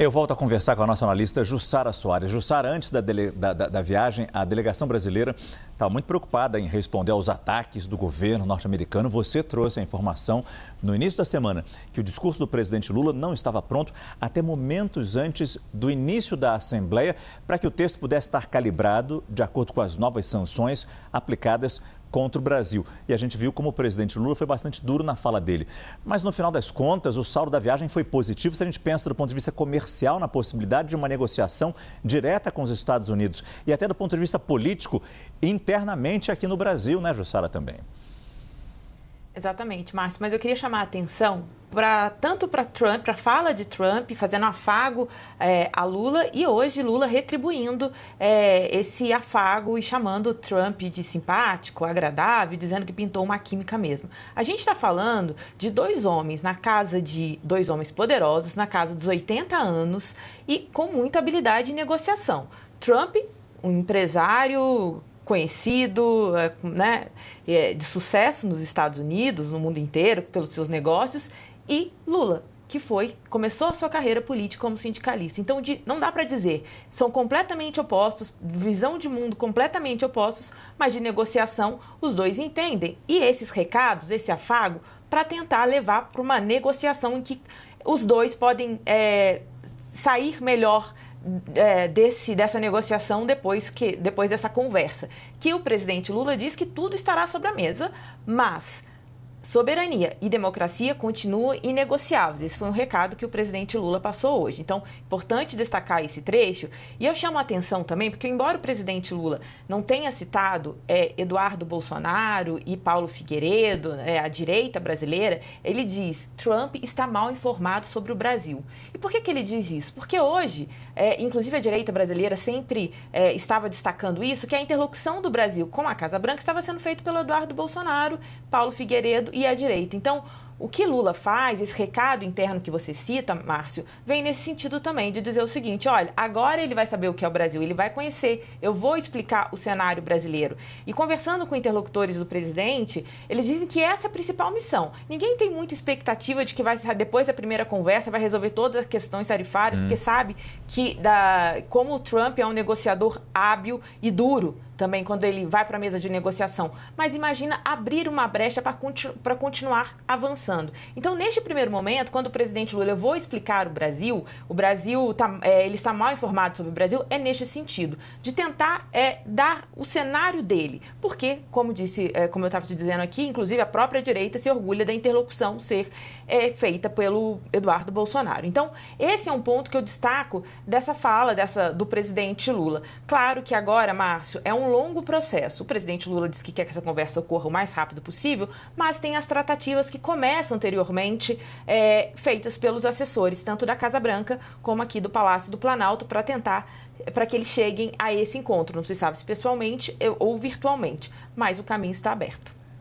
Eu volto a conversar com a nossa analista Jussara Soares. Jussara, antes da viagem, a delegação brasileira estava muito preocupada em responder aos ataques do governo norte-americano. Você trouxe a informação no início da semana que o discurso do presidente Lula não estava pronto até momentos antes do início da Assembleia para que o texto pudesse estar calibrado de acordo com as novas sanções aplicadas contra o Brasil. E a gente viu como o presidente Lula foi bastante duro na fala dele. Mas, no final das contas, o saldo da viagem foi positivo se a gente pensa do ponto de vista comercial na possibilidade de uma negociação direta com os Estados Unidos e até do ponto de vista político internamente aqui no Brasil, né, Jussara, também? Exatamente, Márcio, mas eu queria chamar a atenção tanto para Trump, para a fala de Trump, fazendo afago a Lula, e hoje Lula retribuindo esse afago e chamando Trump de simpático, agradável, dizendo que pintou uma química mesmo. A gente está falando de dois homens dois homens poderosos, na casa dos 80 anos e com muita habilidade em negociação. Trump, um empresário conhecido, né, de sucesso nos Estados Unidos, no mundo inteiro, pelos seus negócios, e Lula, que começou a sua carreira política como sindicalista. Então, não dá para dizer, são completamente opostos, visão de mundo completamente opostos, mas de negociação os dois entendem. E esses recados, esse afago, para tentar levar para uma negociação em que os dois podem sair melhor dessa negociação depois dessa conversa, que o presidente Lula diz que tudo estará sobre a mesa, mas soberania e democracia continuam inegociáveis. Esse foi um recado que o presidente Lula passou hoje. Então, importante destacar esse trecho. E eu chamo a atenção também, porque embora o presidente Lula não tenha citado Eduardo Bolsonaro e Paulo Figueiredo, a direita brasileira, ele diz: Trump está mal informado sobre o Brasil. E por que ele diz isso? Porque hoje, inclusive a direita brasileira sempre estava destacando isso, que a interlocução do Brasil com a Casa Branca estava sendo feita pelo Eduardo Bolsonaro, Paulo Figueiredo e a direita. Então, o que Lula faz, esse recado interno que você cita, Márcio, vem nesse sentido também, de dizer o seguinte: olha, agora ele vai saber o que é o Brasil, ele vai conhecer, eu vou explicar o cenário brasileiro. E conversando com interlocutores do presidente, eles dizem que essa é a principal missão. Ninguém tem muita expectativa de que depois da primeira conversa vai resolver todas as questões tarifárias, porque sabe que como o Trump é um negociador hábil e duro também quando ele vai para a mesa de negociação. Mas imagina abrir uma brecha para continuar avançando. Então, neste primeiro momento, quando o presidente Lula, eu vou explicar o Brasil ele está mal informado sobre o Brasil, é neste sentido, de tentar dar o cenário dele. Porque, como eu estava te dizendo aqui, inclusive a própria direita se orgulha da interlocução ser feita pelo Eduardo Bolsonaro. Então, esse é um ponto que eu destaco dessa fala do presidente Lula. Claro que agora, Márcio, é um longo processo. O presidente Lula disse que quer que essa conversa ocorra o mais rápido possível, mas tem as tratativas que começam anteriormente feitas pelos assessores, tanto da Casa Branca como aqui do Palácio do Planalto, para que eles cheguem a esse encontro. Não se sabe se pessoalmente ou virtualmente, mas o caminho está aberto.